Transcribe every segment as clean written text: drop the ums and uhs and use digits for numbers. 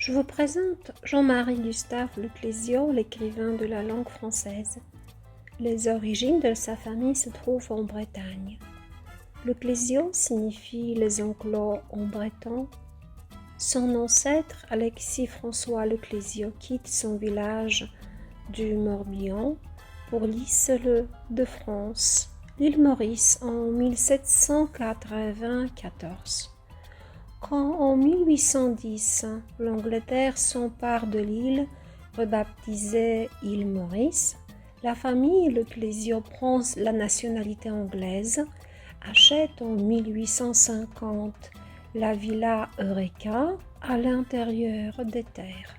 Je vous présente Jean-Marie Gustave Leclésio, l'écrivain de la langue française. Les origines de sa famille se trouvent en Bretagne. Leclésio signifie les enclos en breton. Son ancêtre, Alexis-François Leclésio, quitte son village du Morbihan pour l'île de France, l'île Maurice, en 1794. Quand en 1810, l'Angleterre s'empare de l'île, rebaptisée île Maurice, la famille Leclésio prend la nationalité anglaise, achète en 1850 la villa Eureka à l'intérieur des terres.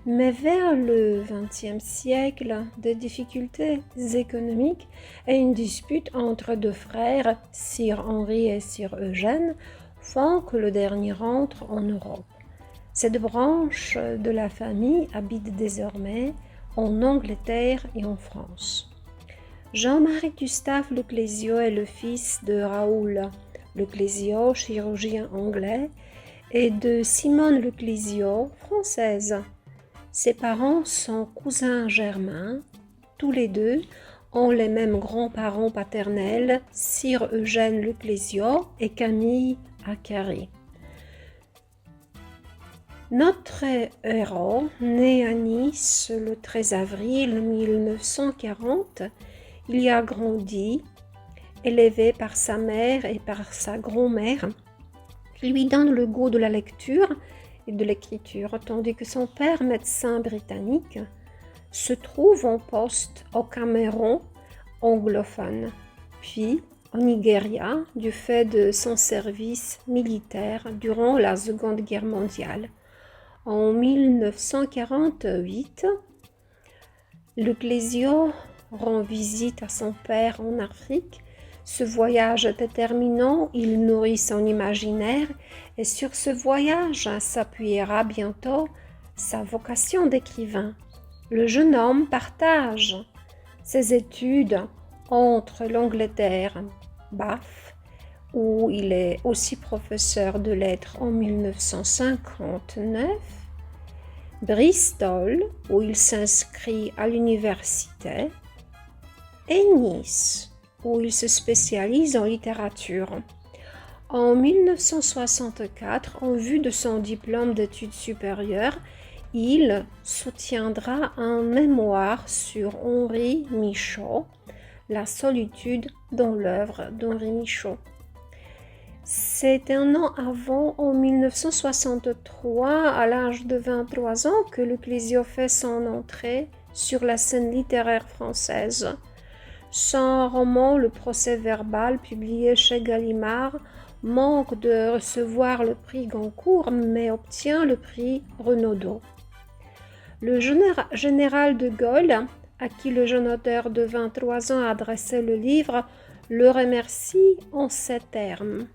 Mais vers le XXe siècle, des difficultés économiques et une dispute entre deux frères, Sir Henry et Sir Eugène, font que le dernier rentre en Europe. Cette branche de la famille habite désormais en Angleterre et en France. Jean-Marie Gustave Leclésio est le fils de Raoul Leclésio, chirurgien anglais, et de Simone Leclésio, française. Ses parents sont cousins germains. Tous les deux ont les mêmes grands-parents paternels, Sir Eugène Leclésio et Camille Acquary. Notre héros, né à Nice le 13 avril 1940, il y a grandi, élevé par sa mère et par sa grand-mère, qui lui donne le goût de la lecture et de l'écriture, tandis que son père, médecin britannique, se trouve en poste au Cameroun anglophone, puis au Nigeria du fait de son service militaire durant la Seconde Guerre mondiale. En 1948, Leclésio rend visite à son père en Afrique. Ce voyage déterminant, il nourrit son imaginaire et sur ce voyage s'appuiera bientôt sa vocation d'écrivain. Le jeune homme partage ses études entre l'Angleterre, Bath, où il est aussi professeur de lettres en 1959, Bristol, où il s'inscrit à l'université, et Nice, où il se spécialise en littérature. En 1964, en vue de son diplôme d'études supérieures, il soutiendra un mémoire sur Henri Michaud, La solitude dans l'œuvre d'Henri Michaud. C'est un an avant, en 1963, à l'âge de 23 ans, que Leclésio fait son entrée sur la scène littéraire française. Son roman Le procès-verbal, publié chez Gallimard, manque de recevoir le prix Goncourt, mais obtient le prix Renaudot. Le général de Gaulle, à qui le jeune auteur de 23 ans a adressé le livre, le remercie en ces termes.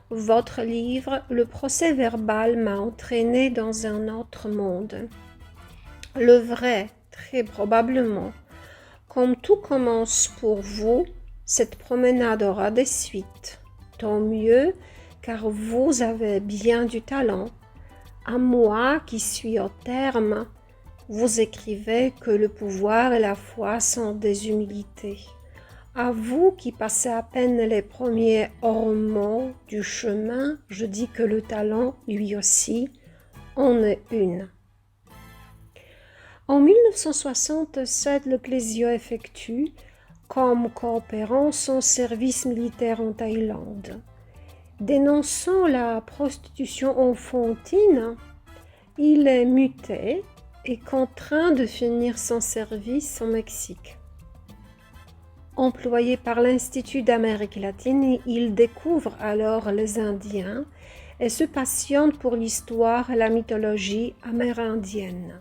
« Votre livre, Le procès-verbal, m'a entraîné dans un autre monde. Le vrai, très probablement. Comme tout commence pour vous, cette promenade aura des suites. Tant mieux, car vous avez bien du talent. À moi, qui suis au terme, vous écrivez que le pouvoir et la foi sont des humilités. À vous qui passez à peine les premiers ornements du chemin, je dis que le talent, lui aussi, en est une. » En 1967, Leclésio effectue, comme coopérant, son service militaire en Thaïlande. Dénonçant la prostitution enfantine, il est muté et contraint de finir son service au Mexique. Employé par l'Institut d'Amérique latine, il découvre alors les Indiens et se passionne pour l'histoire et la mythologie amérindienne.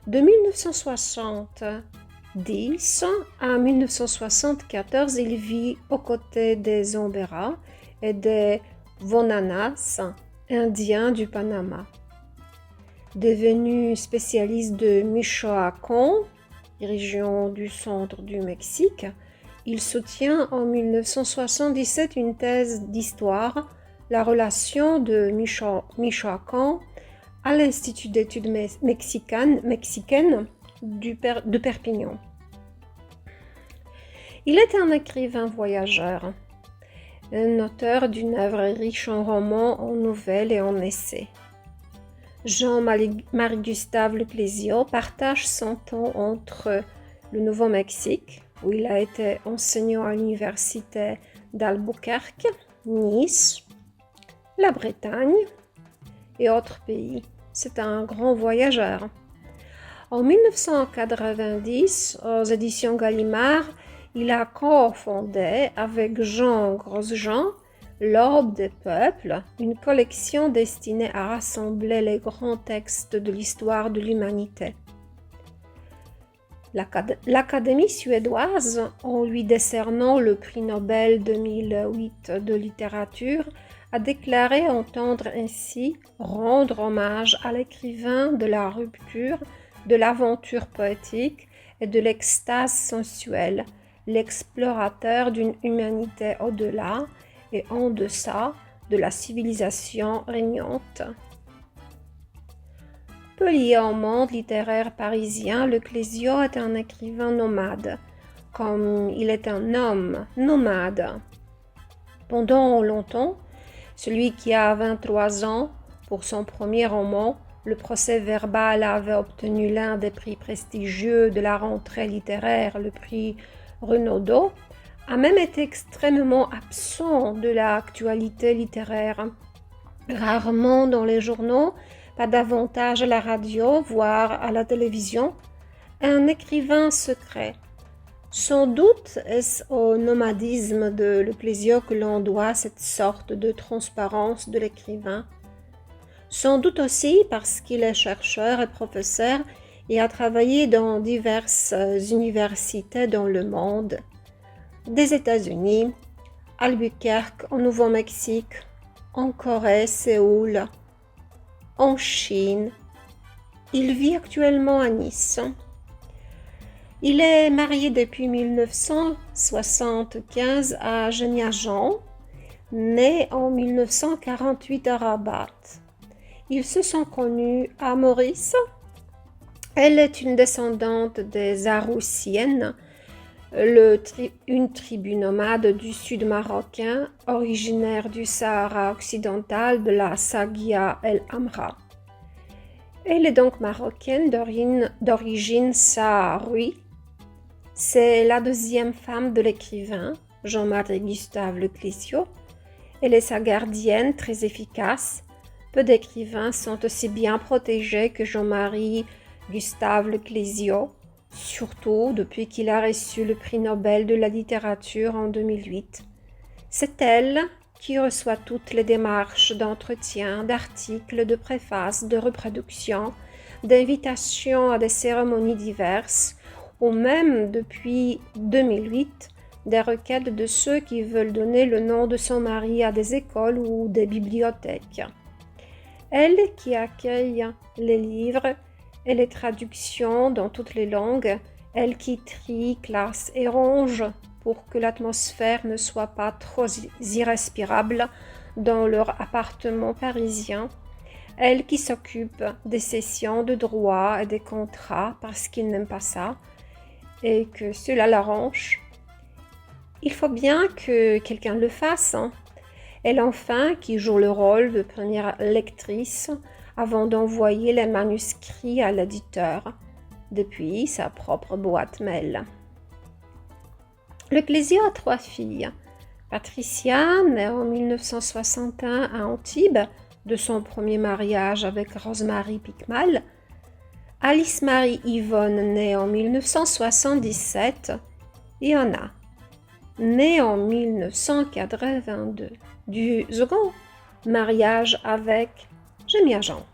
De 1970 à 1974, il vit aux côtés des Emberas et des Wonanas, indiens du Panama. Devenu spécialiste de Michoacán, région du centre du Mexique, il soutient en 1977 une thèse d'histoire, la relation de Michoacán à l'Institut d'études mexicaines de Perpignan. Il est un écrivain voyageur, un auteur d'une œuvre riche en romans, en nouvelles et en essais. Jean-Marie Gustave Le Clésio partage son temps entre le Nouveau-Mexique, où il a été enseignant à l'université d'Albuquerque, Nice, la Bretagne et autres pays. C'est un grand voyageur. En 1990, aux éditions Gallimard, il a cofondé avec Jean Grosjean L'Orbe des peuples, une collection destinée à rassembler les grands textes de l'histoire de l'humanité. L'Académie suédoise, en lui décernant le prix Nobel 2008 de littérature, a déclaré entendre ainsi rendre hommage à l'écrivain de la rupture, de l'aventure poétique et de l'extase sensuelle, l'explorateur d'une humanité au-delà et en deçà de la civilisation régnante. Peu lié au monde littéraire parisien, Le Clésio est un écrivain nomade, comme il est un homme nomade. Pendant longtemps, celui qui a 23 ans, pour son premier roman, Le Procès-verbal avait obtenu l'un des prix prestigieux de la rentrée littéraire, le prix Renaudot, a même été extrêmement absent de l'actualité littéraire. Rarement dans les journaux, pas davantage à la radio, voire à la télévision, un écrivain secret. Sans doute est-ce au nomadisme de Le Clésio que l'on doit cette sorte de transparence de l'écrivain. Sans doute aussi parce qu'il est chercheur et professeur et a travaillé dans diverses universités dans le monde. Des États-Unis, Albuquerque au Nouveau-Mexique, en Corée, Séoul, en Chine. Il vit actuellement à Nice. Il est marié depuis 1975 à Genia Jean, née en 1948 à Rabat. Ils se sont connus à Maurice. Elle est une descendante des Aroussiennes, une tribu nomade du sud marocain, originaire du Sahara occidental de la Sagia El Amra. Elle est donc marocaine d'origine saharoui. C'est la deuxième femme de l'écrivain, Jean-Marie Gustave Le Clésio. Elle est sa gardienne très efficace. Peu d'écrivains sont aussi bien protégés que Jean-Marie Gustave Le Clésio, surtout depuis qu'il a reçu le prix Nobel de la littérature en 2008. C'est elle qui reçoit toutes les démarches d'entretien, d'articles, de préfaces, de reproductions, d'invitations à des cérémonies diverses, ou même depuis 2008, des requêtes de ceux qui veulent donner le nom de son mari à des écoles ou des bibliothèques. Elle qui accueille les livres et les traductions dans toutes les langues, elle qui trie, classe et range pour que l'atmosphère ne soit pas trop irrespirable dans leur appartement parisien, elle qui s'occupe des cessions de droits et des contrats parce qu'ils n'aiment pas ça et que cela l'arrange. Il faut bien que quelqu'un le fasse, hein. Elle enfin qui joue le rôle de première lectrice avant d'envoyer les manuscrits à l'éditeur, depuis sa propre boîte mail. Le Clésio a 3 filles. Patricia, née en 1961 à Antibes, de son premier mariage avec Rosemary Picmal. Alice Marie Yvonne, née en 1977. Et Anna, née en 1982, du second mariage avec Genia Jean.